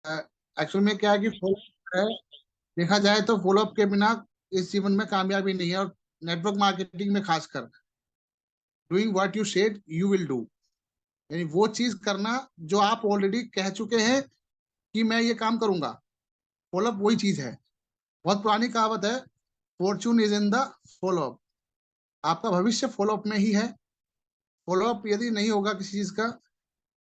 Actual में क्या है कि फॉलो है, देखा जाए तो फॉलोअप के बिना इस जीवन में कामयाबी नहीं है। और नेटवर्क मार्केटिंग में खासकर doing what you said you will do, यानी वो चीज करना जो आप ऑलरेडी कह चुके हैं कि मैं ये काम करूंगा। फॉलोअप वही चीज है। बहुत पुरानी कहावत है, Fortune is in the follow up. आपका भविष्य फॉलोअप में ही है। फॉलोअप यदि नहीं होगा किसी चीज का,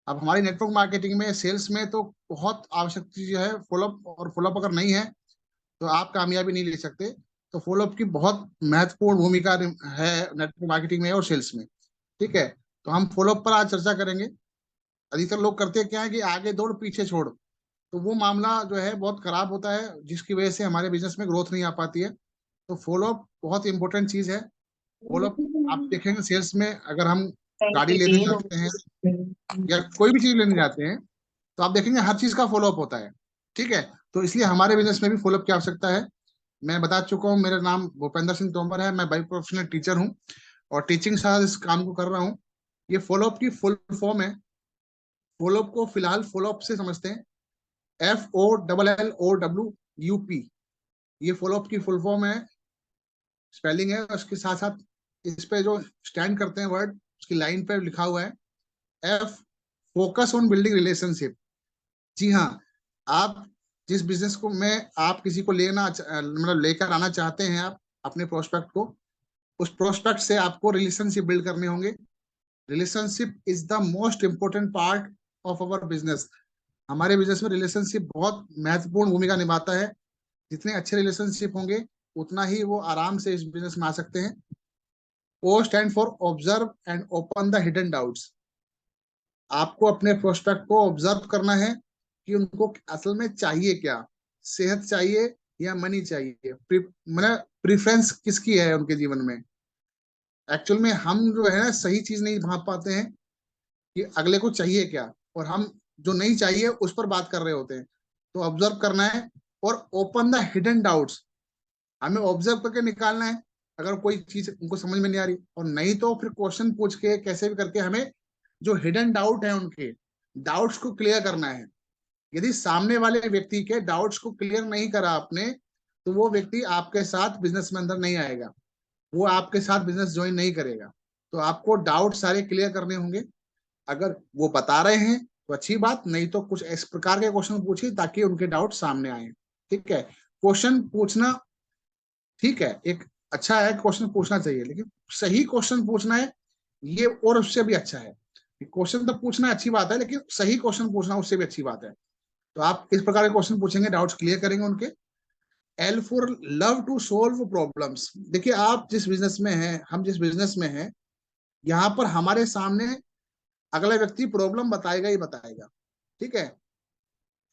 अब हमारी नेटवर्क मार्केटिंग में, सेल्स में तो बहुत आवश्यक चीज है फॉलोअप। और फॉलोअप अगर नहीं है तो आप कामयाबी नहीं ले सकते। तो फॉलोअप की बहुत महत्वपूर्ण भूमिका है नेटवर्क मार्केटिंग में और सेल्स में। ठीक है, तो हम फॉलोअप पर आज चर्चा करेंगे। अधिकतर लोग करते क्या है कि आगे दौड़ पीछे छोड़, तो वो मामला जो है बहुत खराब होता है, जिसकी वजह से हमारे बिजनेस में ग्रोथ नहीं आ पाती है। तो फॉलोअप बहुत इंपॉर्टेंट चीज है। फॉलोअप आप देखेंगे सेल्स में, अगर हम गाड़ी लेने जाते हैं या कोई भी चीज लेने जाते हैं, तो आप देखेंगे हर चीज का फॉलोअप होता है। ठीक है, तो इसलिए हमारे बिजनेस में भी फॉलोअप की आवश्यकता है। मैं बता चुका हूँ, मेरा नाम भूपेंद्र सिंह तोमर है। मैं बाई प्रोफेशनल टीचर हूँ और टीचिंग साथ इस काम को कर रहा हूँ। ये फॉलोअप की फुल फॉर्म है। फॉलोअप को फिलहाल फॉलोअप से समझते हैं, FOLLOWUP। ये फॉलोअप की फुल फॉर्म है, स्पेलिंग है। उसके साथ साथ इस पे जो स्टैंड करते हैं वर्ड, उसकी लाइन पे लिखा हुआ है F, focus on building relationship. जी हाँ, आप जिस बिजनेस को में आप किसी को मतलब लेकर आना चाहते हैं, आप अपने प्रोस्पेक्ट को, उस प्रोस्पेक्ट से आपको रिलेशनशिप बिल्ड करने होंगे। Relationship is the most important part of our business. हमारे बिजनेस में रिलेशनशिप बहुत महत्वपूर्ण भूमिका निभाता है। जितने अच्छे रिलेशनशिप होंगे उतना ही वो आराम से इस बिजनेस में आ सकते हैं। O stand for observe and open the hidden doubts. आपको अपने प्रोस्पेक्ट को ऑब्जर्व करना है कि उनको असल में चाहिए क्या। सेहत चाहिए या मनी चाहिए, मतलब प्रेफरेंस किसकी है उनके जीवन में। एक्चुअल में हम जो है ना सही चीज नहीं भाप पाते हैं कि अगले को चाहिए क्या, और हम जो नहीं चाहिए उस पर बात कर रहे होते हैं। तो ऑब्जर्व करना है और ओपन द हिडन डाउट्स। हमें ऑब्जर्व करके निकालना है अगर कोई चीज उनको समझ में नहीं आ रही, और नहीं तो फिर क्वेश्चन पूछ के कैसे भी करके हमें जो हिडन डाउट है उनके डाउट्स को क्लियर करना है। यदि सामने वाले व्यक्ति के डाउट्स को क्लियर नहीं करा आपने, तो वो व्यक्ति आपके साथ बिजनेस में अंदर नहीं आएगा, वो आपके साथ बिजनेस ज्वाइन नहीं करेगा। तो आपको डाउट सारे क्लियर करने होंगे। अगर वो बता रहे हैं तो अच्छी बात, नहीं तो कुछ इस प्रकार के क्वेश्चन पूछिए ताकि उनके डाउट सामने आए। ठीक है, क्वेश्चन पूछना ठीक है, एक अच्छा है, क्वेश्चन पूछना चाहिए, लेकिन सही क्वेश्चन पूछना है ये, और उससे भी अच्छा है। क्वेश्चन तो पूछना अच्छी बात है, लेकिन सही क्वेश्चन पूछना उससे भी अच्छी बात है। तो आप इस प्रकार के क्वेश्चन पूछेंगे, डाउट्स क्लियर करेंगे उनके। L for love to solve problems. देखिए, आप जिस बिजनेस में हैं, हम जिस बिजनेस में हैं, यहाँ पर हमारे सामने अगला व्यक्ति प्रॉब्लम बताएगा ही बताएगा। ठीक है,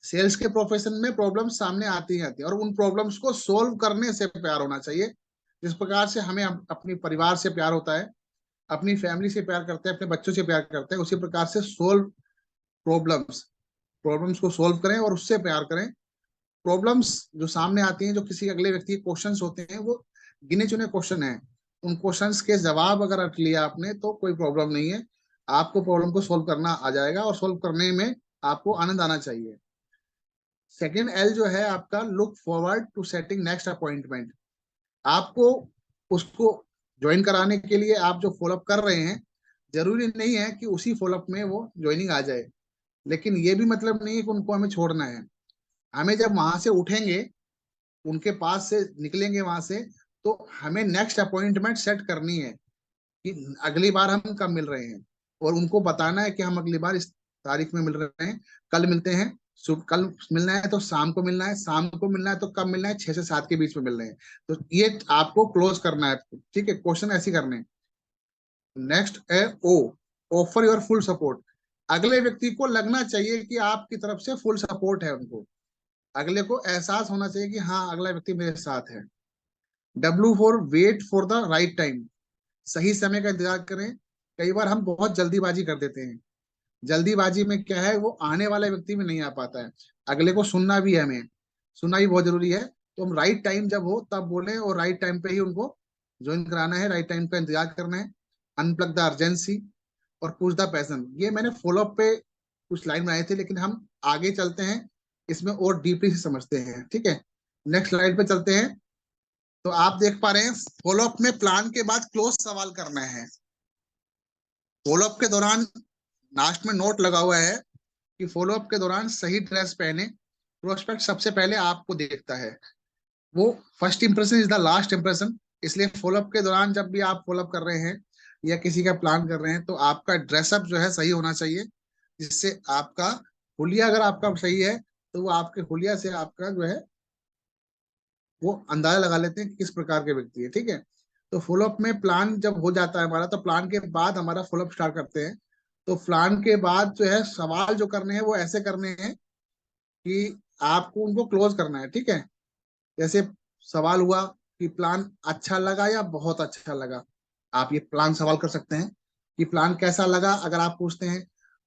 सेल्स के प्रोफेशन में प्रॉब्लम सामने आती ही आती है, और उन प्रॉब्लम्स को सोल्व करने से प्यार होना चाहिए। जिस प्रकार से हमें अपने परिवार से प्यार होता है, अपनी फैमिली से प्यार करते हैं, अपने बच्चों से प्यार करते हैं, उसी प्रकार से सोल्व प्रॉब्लम्स, प्रॉब्लम्स को सोल्व करें और उससे प्यार करें। प्रॉब्लम्स जो सामने आती हैं, जो किसी अगले व्यक्ति के क्वेश्चंस होते हैं, वो गिने चुने क्वेश्चन हैं। उन क्वेश्चंस के जवाब अगर रख लिया आपने तो कोई प्रॉब्लम नहीं है। आपको प्रॉब्लम को सोल्व करना आ जाएगा, और सोल्व करने में आपको आनंद आना चाहिए। सेकेंड एल जो है आपका, look forward to setting next appointment. आपको उसको ज्वाइन कराने के लिए आप जो फॉलोअप कर रहे हैं, जरूरी नहीं है कि उसी फॉलोअप में वो ज्वाइनिंग आ जाए, लेकिन ये भी मतलब नहीं है कि उनको हमें छोड़ना है। हमें जब वहां से उठेंगे, उनके पास से निकलेंगे वहां से, तो हमें नेक्स्ट अपॉइंटमेंट सेट करनी है कि अगली बार हम कब मिल रहे हैं, और उनको बताना है कि हम अगली बार इस तारीख में मिल रहे हैं, कल मिलते हैं। कल मिलना है तो शाम को मिलना है, शाम को मिलना है तो कब मिलना है, 6 से 7 के बीच में मिल रहे हैं। तो ये आपको क्लोज करना है। ठीक है, क्वेश्चन ऐसे करने हैं। नेक्स्ट है ओ, ऑफर योर फुल सपोर्ट। अगले व्यक्ति को लगना चाहिए कि आपकी तरफ से फुल सपोर्ट है उनको। अगले को एहसास होना चाहिए कि हाँ, अगला व्यक्ति मेरे साथ है। W for wait for the right time. सही समय का इंतजार करें। कई बार हम बहुत जल्दीबाजी कर देते हैं। जल्दीबाजी में क्या है, वो आने वाला व्यक्ति भी नहीं आ पाता है। अगले को सुनना भी है, हमें सुनना भी बहुत जरूरी है। तो हम राइट टाइम जब हो तब बोले, और राइट टाइम पे ही उनको ज्वाइन कराना है, राइट टाइम का इंतजार करना है। अनप्लग द अर्जेंसी और पुश द पैशन। ये मैंने फॉलोअप पे कुछ लाइन बनाई थी, लेकिन हम आगे चलते हैं इसमें और डीपली से समझते हैं। ठीक है, नेक्स्ट स्लाइड पे चलते हैं। तो आप देख पा रहे हैं फॉलोअप में प्लान के बाद क्लोज सवाल करना है। फॉलोअप के दौरान लास्ट में नोट लगा हुआ है कि फॉलोअप के दौरान सही ड्रेस पहने। प्रोस्पेक्ट सबसे पहले आपको देखता है, वो first impression is the last impression. इसलिए फॉलोअप के दौरान जब भी आप फॉलोअप कर रहे हैं या किसी का प्लान कर रहे हैं, तो आपका ड्रेसअप जो है सही होना चाहिए, जिससे आपका हुलिया अगर आपका सही है तो वो आपके हुलिया से आपका जो है वो अंदाजा लगा लेते हैं कि किस प्रकार के व्यक्ति है। ठीक है, तो फॉलोअप में प्लान जब हो जाता है हमारा, तो प्लान के बाद हमारा फॉलोअप स्टार्ट करते हैं। तो प्लान के बाद जो है सवाल जो करने हैं वो ऐसे करने हैं कि आपको उनको क्लोज करना है। ठीक है, जैसे सवाल हुआ कि प्लान अच्छा लगा या बहुत अच्छा लगा, आप ये प्लान सवाल कर सकते हैं कि प्लान कैसा लगा। अगर आप पूछते हैं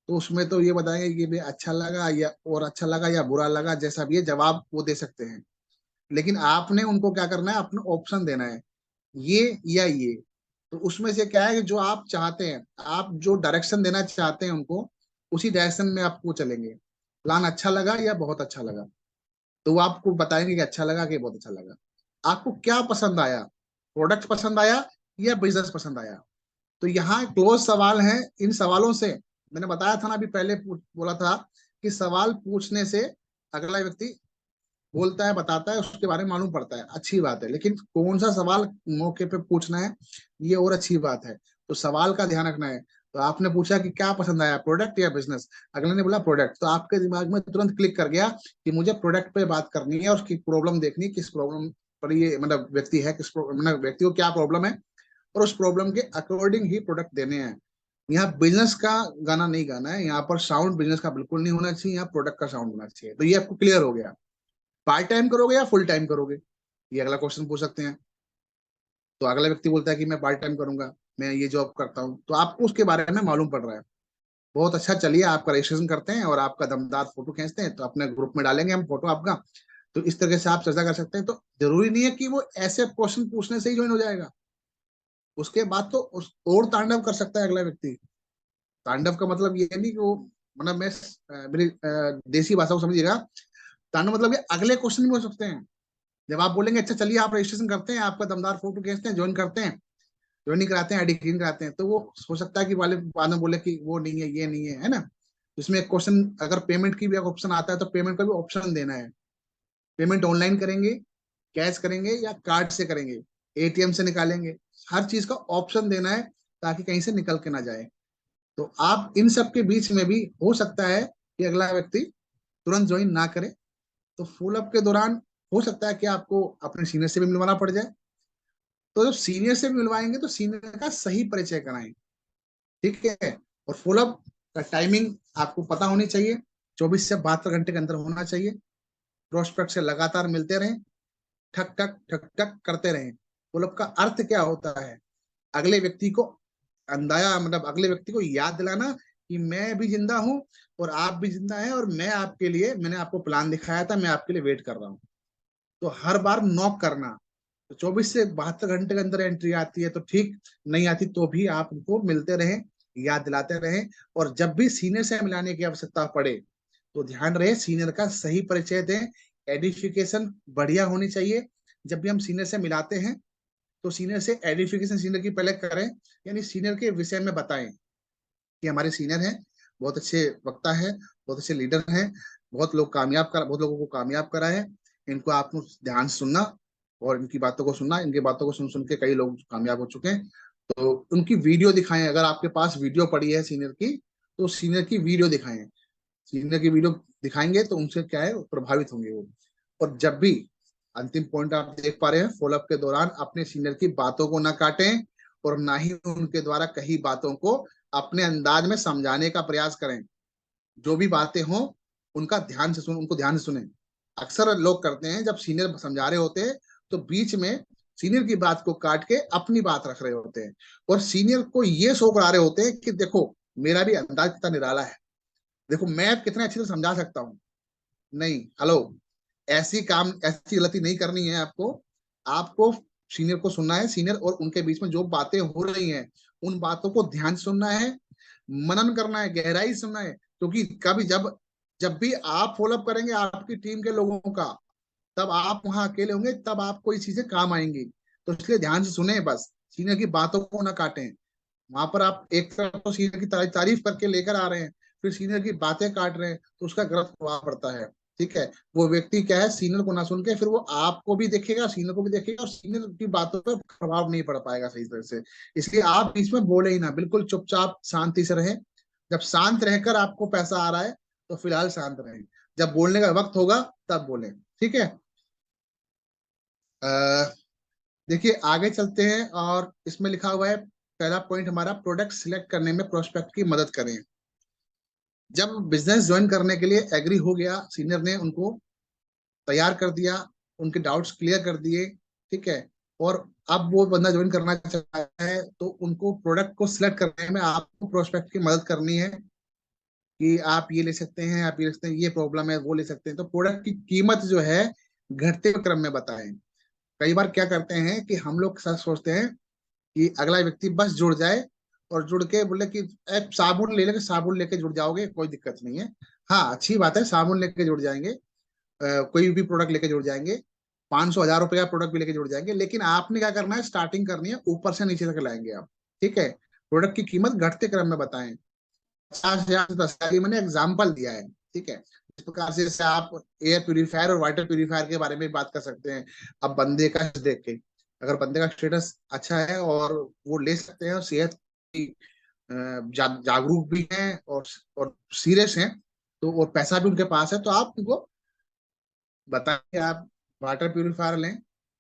तो उसमें तो ये बताएंगे कि भाई अच्छा लगा या और अच्छा लगा या बुरा लगा, जैसा भी है जवाब वो दे सकते हैं। लेकिन आपने उनको क्या करना है, अपना ऑप्शन देना है, ये या ये। तो उसमें से क्या है कि जो आप चाहते हैं, आप जो डायरेक्शन देना चाहते हैं उनको, उसी डायरेक्शन में आपको चलेंगे। प्लान अच्छा लगा या बहुत अच्छा लगा, तो वो आपको बताएंगे कि अच्छा लगा कि बहुत अच्छा लगा। आपको क्या पसंद आया, प्रोडक्ट पसंद आया या बिजनेस पसंद आया। तो यहाँ क्लोज सवाल है। इन सवालों से मैंने बताया था ना अभी पहले बोला था कि सवाल पूछने से अगला व्यक्ति बोलता है, बताता है, उसके बारे में मालूम पड़ता है, अच्छी बात है। लेकिन कौन सा सवाल मौके पे पूछना है, ये और अच्छी बात है। तो सवाल का ध्यान रखना है। तो आपने पूछा कि क्या पसंद आया, प्रोडक्ट या बिजनेस, अगले ने बोला प्रोडक्ट, तो आपके दिमाग में तुरंत क्लिक कर गया कि मुझे प्रोडक्ट पे बात करनी है और उसकी प्रॉब्लम देखनी है, किस प्रॉब्लम पर ये मतलब व्यक्ति है, मतलब व्यक्ति को क्या प्रॉब्लम है, और उस प्रॉब्लम के अकॉर्डिंग ही प्रोडक्ट देने हैं। यहाँ बिजनेस का गाना नहीं गाना है, यहाँ पर साउंड बिजनेस का बिल्कुल नहीं होना चाहिए, यहाँ प्रोडक्ट का साउंड होना चाहिए। तो ये आपको क्लियर हो गया। पार्ट टाइम करोगे या फुल टाइम करोगे, ये अगला क्वेश्चन पूछ सकते हैं। तो अगला व्यक्ति बोलता है कि मैं पार्ट टाइम करूंगा, मैं ये जॉब करता हूँ, तो आपको उसके बारे में मालूम पड़ रहा है। बहुत अच्छा, चलिए आपका रजिस्ट्रेशन करते हैं और आपका दमदार फोटो खींचते हैं, तो अपने ग्रुप में डालेंगे हम फोटो आपका। तो इस तरह से आप चर्चा कर सकते हैं। तो जरूरी नहीं है कि वो ऐसे क्वेश्चन पूछने से ही ज्वाइन हो जाएगा, उसके बाद तो और तांडव कर सकता है अगला व्यक्ति। तांडव का मतलब ये नहीं कि वो, मतलब मैं मेरी देसी भाषा को समझिएगा। तांडव मतलब ये अगले क्वेश्चन भी हो सकते हैं। जब आप बोलेंगे अच्छा चलिए आप रजिस्ट्रेशन करते हैं, आपका दमदार फोटो खींचते हैं, ज्वाइन करते हैं, ज्वाइनिंग कराते हैं, आईडी क्लीन कराते हैं, तो वो हो सकता है कि वाले बाद में बोले कि वो नहीं है, ये नहीं है, है ना। इसमें एक क्वेश्चन अगर पेमेंट की भी ऑप्शन आता है, तो पेमेंट का भी ऑप्शन देना है। पेमेंट ऑनलाइन करेंगे, कैश करेंगे या कार्ड से करेंगे, एटीएम से निकालेंगे, हर चीज का ऑप्शन देना है, ताकि कहीं से निकल के ना जाए। तो आप इन सब के बीच में भी हो सकता है कि अगला व्यक्ति तुरंत ज्वाइन ना करे। तो फॉलो अप के दौरान हो सकता है कि आपको अपने सीनियर से भी मिलवाना पड़ जाए। तो जब सीनियर से मिलवाएंगे तो सीनियर का सही परिचय कराएं। ठीक है, और फॉलो अप का टाइमिंग आपको पता होनी चाहिए, 24 से 72 घंटे के अंदर होना चाहिए। प्रोस्पेक्ट से लगातार मिलते रहें, ठक ठक ठक ठक करते रहें। फॉलो अप का अर्थ क्या होता है, अगले व्यक्ति को अंदाजा, मतलब अगले व्यक्ति को याद दिलाना कि मैं भी जिंदा हूं और आप भी जिंदा हैं, और मैं आपके लिए, मैंने आपको प्लान दिखाया था, मैं आपके लिए वेट कर रहा हूँ। तो हर बार नॉक करना। तो 24 से 72 घंटे के अंदर एंट्री आती है तो ठीक, नहीं आती तो भी आप उनको मिलते रहें, याद दिलाते रहें। और जब भी सीनियर से मिलाने की आवश्यकता पड़े तो ध्यान रहे सीनियर का सही परिचय दें। एडिफिकेशन बढ़िया होनी चाहिए। जब भी हम सीनियर से मिलाते हैं तो सीनियर से एडिफिकेशन सीनियर की पहले करें, यानी सीनियर के विषय में बताएं कि हमारे सीनियर हैं, बहुत अच्छे वक्ता है, बहुत अच्छे लीडर हैं, बहुत लोगों को कामयाब करा है, इनको आपको ध्यान से सुनना और इनकी बातों को सुनना। इनकी बातों को सुन सुन के कई लोग कामयाब हो चुके हैं। तो उनकी वीडियो दिखाएं, अगर आपके पास वीडियो पड़ी है सीनियर की, तो सीनियर की वीडियो दिखाएं। सीनियर की वीडियो दिखाएंगे तो उनसे क्या है, प्रभावित होंगे वो। और जब भी, अंतिम पॉइंट आप देख पा रहे हैं, फॉलोअप के दौरान अपने सीनियर की बातों को ना काटें और ना ही उनके द्वारा कही बातों को अपने अंदाज में समझाने का प्रयास करें। जो भी बातें हों उनको ध्यान से सुने। अक्सर लोग करते हैं, जब सीनियर समझा रहे होते हैं तो बीच में सीनियर की बात को काट के अपनी बात रख रहे होते हैं, और सीनियर को ये शो करा रहे होते हैं कि देखो मेरा भी अंदाज कितना निराला है, देखो मैं कितने अच्छे से समझा सकता हूँ। नहीं, हेलो, ऐसी गलती नहीं करनी है आपको। आपको सीनियर को सुनना है, सीनियर और उनके बीच में जो बातें हो रही हैं उन बातों को ध्यान से सुनना है, मनन करना है, गहराई से सुनना है। क्योंकि कभी जब जब भी आप फॉलोअप करेंगे आपकी टीम के लोगों का, तब आप वहां अकेले होंगे, तब आपको ये चीजें काम आएंगी। तो इसलिए ध्यान से सुने, बस सीनियर की बातों को ना काटें। वहां पर आप एक तरफ तो सीनियर की तारीफ करके लेकर आ रहे हैं, फिर सीनियर की बातें काट रहे हैं, तो उसका गलत प्रभाव पड़ता है। ठीक है, वो व्यक्ति क्या है, सीनियर को ना सुन के फिर वो आपको भी देखेगा, सीनियर को भी देखेगा, और सीनियर की बातों पर प्रभाव नहीं पड़ पाएगा सही तरह से। इसलिए आप बीच में बोले ही ना, बिल्कुल चुपचाप शांति से रहें। जब शांत रहकर आपको पैसा आ रहा है तो फिलहाल शांत रहें, जब बोलने का वक्त होगा तब बोलें। ठीक है। देखिए आगे चलते हैं, और इसमें लिखा हुआ है पहला पॉइंट हमारा, प्रोडक्ट सिलेक्ट करने में प्रोस्पेक्ट की मदद करें। जब बिजनेस ज्वाइन करने के लिए एग्री हो गया, सीनियर ने उनको तैयार कर दिया, उनके डाउट्स क्लियर कर दिए, ठीक है, और अब वो बंदा ज्वाइन करना चाहता है, तो उनको प्रोडक्ट को सिलेक्ट करने में आपको प्रोस्पेक्ट की मदद करनी है कि आप ये ले सकते हैं, आप ये ले सकते हैं, ये प्रॉब्लम है, वो ले सकते हैं। तो प्रोडक्ट की कीमत जो है घटते हुए क्रम में बताएं। कई बार क्या करते हैं कि हम लोग सच सोचते हैं कि अगला व्यक्ति बस जुड़ जाए, और जुड़ के बोले कि साबुन ले लेके, साबुन लेके जुड़ जाओगे, कोई दिक्कत नहीं है। हाँ अच्छी बात है, साबुन लेके जुड़ जाएंगे, कोई भी प्रोडक्ट लेके जुड़ जाएंगे, 500 1000 रुपए का प्रोडक्ट भी लेके जुड़ जाएंगे, लेकिन आपने क्या करना है, स्टार्टिंग करनी है, ऊपर से नीचे तक लाएंगे आप। ठीक है, प्रोडक्ट की कीमत घटते क्रम में बताएं। 50,000 से 10,000, ये मैंने एग्जाम्पल दिया है। ठीक है, इस प्रकार से जैसे आप एयर प्यूरिफायर और वाटर प्यूरिफायर के बारे में बात कर सकते हैं। अब बंदे का देख के, अगर बंदे का स्टेटस अच्छा है और वो ले सकते हैं, और सेहत की जागरूक भी हैं, और सीरियस हैं, तो और पैसा भी उनके पास है, तो आप उनको बताएं आप वाटर प्यूरिफायर लें,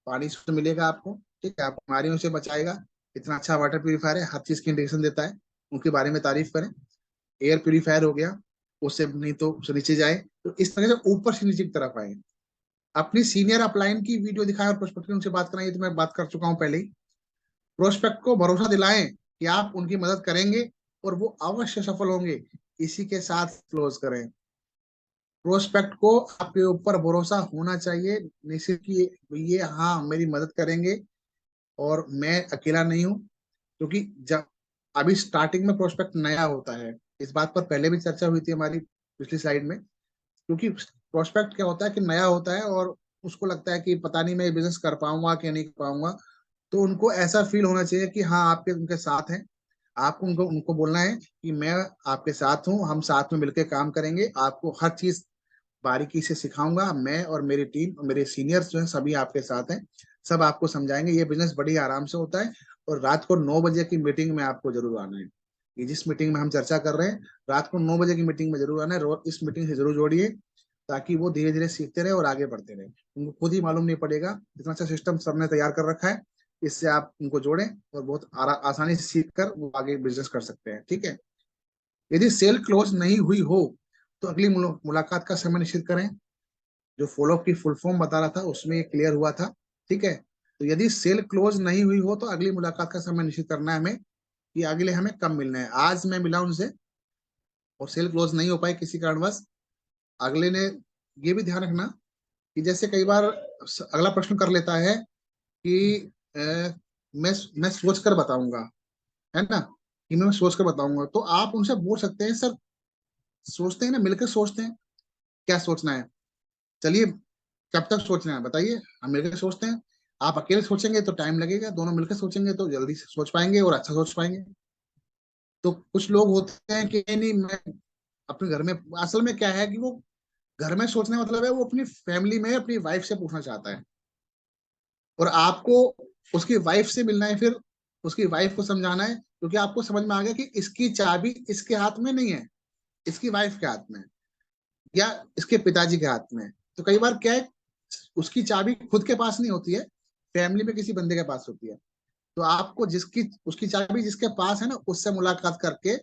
पानी शुद्ध मिलेगा आपको। ठीक है, आप बीमारियों से बचाएगा, इतना अच्छा वाटर प्यूरिफायर है, हर चीज की इंडिकेशन देता है, उनके बारे में तारीफ करें। एयर प्यूरिफायर हो गया, उससे नहीं तो उससे नीचे जाए, तो इस तरह से ऊपर से नीचे की तरफ आए। अपनी सीनियर अपलाइन की वीडियो दिखाएं और प्रोस्पेक्ट उनसे बात कराएं, ये तो मैं बात कर चुका हूं पहले ही। प्रोस्पेक्ट को भरोसा दिलाएं कि आप उनकी मदद करेंगे और वो अवश्य सफल होंगे। इसी के साथ क्लोज करें। प्रोस्पेक्ट को आपके ऊपर भरोसा होना चाहिए निश्चित कि ये हाँ मेरी मदद करेंगे, और मैं अकेला नहीं हूँ। क्योंकि जब अभी स्टार्टिंग में प्रोस्पेक्ट नया होता है, इस बात पर पहले भी चर्चा हुई थी हमारी पिछली स्लाइड में। क्योंकि प्रोस्पेक्ट क्या होता है कि नया होता है, और उसको लगता है कि पता नहीं मैं बिजनेस कर पाऊंगा कि नहीं कर पाऊंगा। तो उनको ऐसा फील होना चाहिए कि हाँ आपके उनके साथ हैं। आपको उनको उनको बोलना है कि मैं आपके साथ हूँ, हम साथ में मिलकर काम करेंगे, आपको हर चीज बारीकी से सिखाऊंगा, मैं और मेरी टीम और मेरे सीनियर्स जो हैं सभी आपके साथ हैं, सब आपको समझाएंगे। ये बिजनेस बड़ी आराम से होता है। और रात को 9 बजे की मीटिंग में आपको जरूर आना है। ये जिस मीटिंग में हम चर्चा कर रहे हैं, रात को 9 बजे की मीटिंग में जरूर आना है, इस मीटिंग से जरूर जोड़िए, ताकि वो धीरे धीरे सीखते रहे और आगे बढ़ते रहे। उनको खुद ही मालूम नहीं पड़ेगा, इतना अच्छा सिस्टम सबने तैयार कर रखा है। इससे आप उनको जोड़ें और बहुत आसानी से सीख कर वो आगे बिजनेस कर सकते हैं। ठीक है, यदि सेल क्लोज नहीं हुई हो तो अगली मुलाकात का समय निश्चित करें। जो फॉलोअप की फुल फॉर्म बता रहा था उसमें ये क्लियर हुआ था। ठीक है, तो यदि सेल क्लोज नहीं हुई हो तो अगली मुलाकात का समय निश्चित करना है हमें, कि अगले हमें कब मिलना है। आज मैं मिला उनसे और सेल क्लोज नहीं हो पाई किसी कारणवश, अगले ने ये भी ध्यान रखना कि जैसे कई बार अगला प्रश्न कर लेता है कि अ, मैं सोच कर बताऊंगा, है ना, कि मैं सोच कर बताऊंगा, तो आप उनसे बोल सकते हैं सर, सोचते हैं ना, मिलकर सोचते हैं, क्या सोचना है, चलिए कब तक सोचना है बताइए, हम मिलकर सोचते हैं। आप अकेले सोचेंगे तो टाइम लगेगा, दोनों मिलकर सोचेंगे तो जल्दी से सोच पाएंगे और अच्छा सोच पाएंगे। तो कुछ लोग होते हैं कि नहीं मैं अपने घर में, असल में क्या है कि वो घर में सोचने का मतलब है वो अपनी फैमिली में अपनी वाइफ से पूछना चाहता है, और आपको उसकी वाइफ से मिलना है, फिर उसकी वाइफ को समझाना है, क्योंकि आपको समझ में आ गया कि इसकी चाबी इसके हाथ में नहीं है, इसकी वाइफ के हाथ में है, या इसके पिताजी के हाथ में है। तो कई बार क्या है, उसकी चाबी खुद के पास नहीं होती है, फैमिली में किसी बंदे के पास होती है। तो आपको जिसकी उसकी चाबी जिसके पास है ना, उससे मुलाकात करके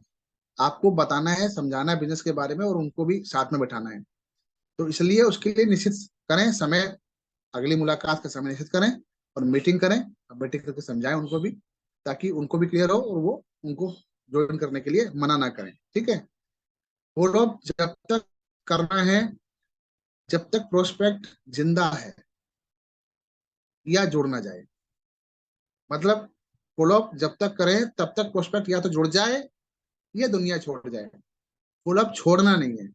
आपको बताना है, समझाना है बिजनेस के बारे में, और उनको भी साथ में बैठाना है। तो इसलिए उसके लिए निश्चित करें समय, अगली मुलाकात का समय निश्चित करें, और मीटिंग करें, मीटिंग करके समझाएं उनको भी, ताकि उनको भी क्लियर हो और वो उनको ज्वाइन करने के लिए मना ना करें। ठीक है, फॉलो अप जब तक करना है जब तक प्रोस्पेक्ट जिंदा है या जुड़ ना जाए। मतलब फॉलोअप जब तक करें तब तक प्रोस्पेक्ट या तो जुड़ जाए या दुनिया छोड़ जाए। फॉलोअप छोड़ना नहीं है।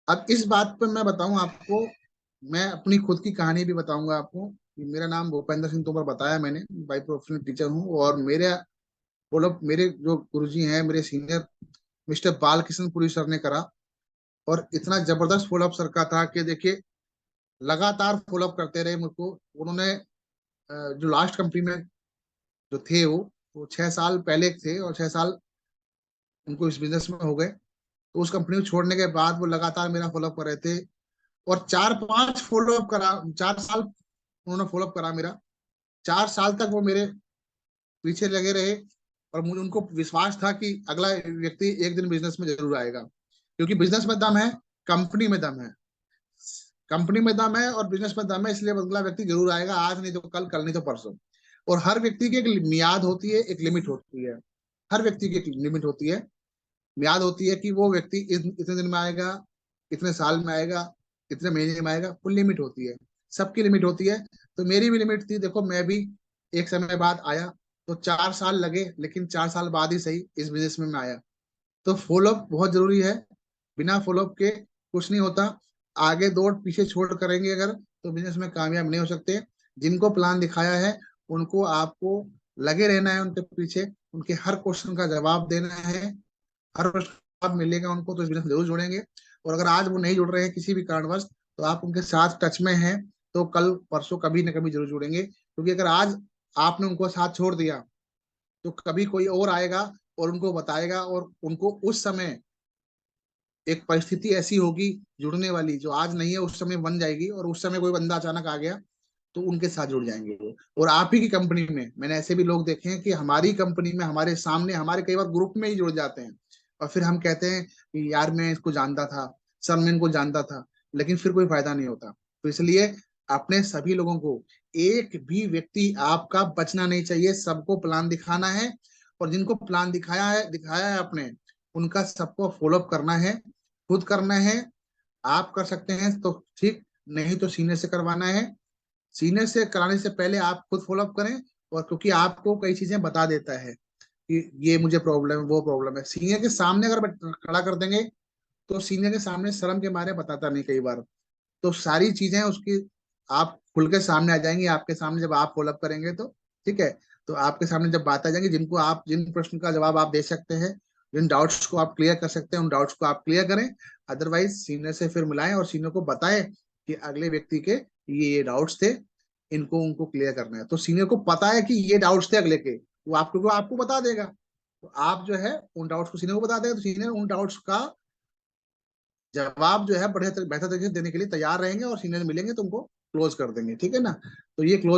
अब इस बात पर मैं बताऊं आपको, मैं अपनी खुद की कहानी भी बताऊंगा आपको कि मेरा नाम भूपेंद्र सिंह तोमर बताया मैंने, बाई प्रोफेशनल टीचर हूँ। और फॉलोअप मेरे जो गुरुजी हैं, मेरे senior mister Balkrishna Puri sir ने करा। और इतना जबरदस्त फॉलोअप सर का था कि देखिए, लगातार फॉलोअप करते रहे मुझको उन्होंने। जो लास्ट कंपनी में जो थे वो 6 साल पहले थे, और 6 साल उनको इस बिजनेस में हो गए। तो उस कंपनी को छोड़ने के बाद वो लगातार मेरा फॉलोअप कर रहे थे। और 4-5 फॉलोअप करा, 4 साल उन्होंने फॉलोअप करा मेरा। 4 साल तक वो मेरे पीछे लगे रहे। और मुझे उनको विश्वास था कि अगला व्यक्ति एक दिन बिजनेस में जरूर आएगा, क्योंकि बिजनेस में दम है, कंपनी में दम है। कंपनी में दम है और बिजनेस में दम है, इसलिए अगला व्यक्ति जरूर आएगा, आज नहीं तो कल, कल नहीं तो परसों। और हर व्यक्ति की एक मियाद होती है, एक लिमिट होती है। हर व्यक्ति की एक लिमिट होती है, मियाद होती है कि वो व्यक्ति इतने दिन में आएगा, इतने साल में आएगा, इतने महीने में आएगा। वो लिमिट होती है, सबकी लिमिट होती है। तो मेरी भी लिमिट थी। देखो, मैं भी एक समय बाद आया, तो 4 साल लगे, लेकिन 4 साल बाद ही सही इस बिजनेस में मैं आया। तो फॉलोअप बहुत जरूरी है, बिना फॉलोअप के कुछ नहीं होता। आगे दौड़ पीछे छोड़ करेंगे अगर, तो बिजनेस में कामयाब नहीं हो सकते। जिनको प्लान दिखाया है उनको आपको लगे रहना है उनके पीछे, उनके हर क्वेश्चन का जवाब देना है। हर प्रश्न का जवाब मिलेगा उनको तो इस बिजनेस में जरूर जुड़ेंगे। और अगर आज वो नहीं जुड़ रहे हैं किसी भी कारणवश, तो आप उनके साथ टच में हैं, तो कल परसों कभी ना कभी जरूर जुड़ेंगे। क्योंकि अगर आज आपने उनको साथ छोड़ दिया, तो कभी कोई और आएगा और उनको बताएगा, और उनको उस समय एक परिस्थिति ऐसी होगी जुड़ने वाली, जो आज नहीं है उस समय बन जाएगी। और उस समय कोई बंदा अचानक आ गया, तो उनके साथ जुड़ जाएंगे वो। और आप ही की कंपनी में मैंने ऐसे भी लोग देखे हैं कि हमारी कंपनी में हमारे सामने, हमारे कई बार ग्रुप में ही जुड़ जाते हैं। और फिर हम कहते हैं कि यार मैं इसको जानता था, सर मैं इनको जानता था, लेकिन फिर कोई फायदा नहीं होता। तो इसलिए अपने सभी लोगों को, एक भी व्यक्ति आपका बचना नहीं चाहिए, सबको प्लान दिखाना है। और जिनको प्लान दिखाया है आपने, उनका सबको फॉलोअप करना है, खुद करना है। आप कर सकते हैं तो ठीक, नहीं तो सीनियर से करवाना है। सीनियर से कराने से पहले आप खुद फॉलोअप करें। और क्योंकि आपको कई चीजें बता देता है कि ये मुझे प्रॉब्लम है, वो प्रॉब्लम है, सीनियर के सामने अगर खड़ा कर देंगे, तो सीनियर के सामने शर्म के मारे बताता नहीं कई बार। तो सारी चीजें उसकी आप खुल के सामने आ जाएंगी आपके सामने, जब आप फॉलोअप करेंगे तो। ठीक है। तो आपके सामने जब बात आ जाएंगी, जिनको आप, जिन प्रश्न का जवाब आप दे सकते हैं, जिन डाउट्स को आप क्लियर कर सकते हैं, उन डाउट्स को आप क्लियर करें। अदरवाइज सीनियर से फिर मिलाएं और सीनियर को बताएं कि अगले व्यक्ति के ये डाउट्स थे, इनको उनको क्लियर करना है। तो सीनियर को पता है कि ये डाउट्स थे अगले के, वो आपको बता देगा। तो आप जो है उन डाउट्स को सीनियर को बता देगा, तो सीनियर उन डाउट्स का जवाब जो है बेहतर तरीके से देने के लिए तैयार रहेंगे, और सीनियर मिलेंगे तो उनको क्लोज कर देंगे। ठीक है ना। तो ये क्लोज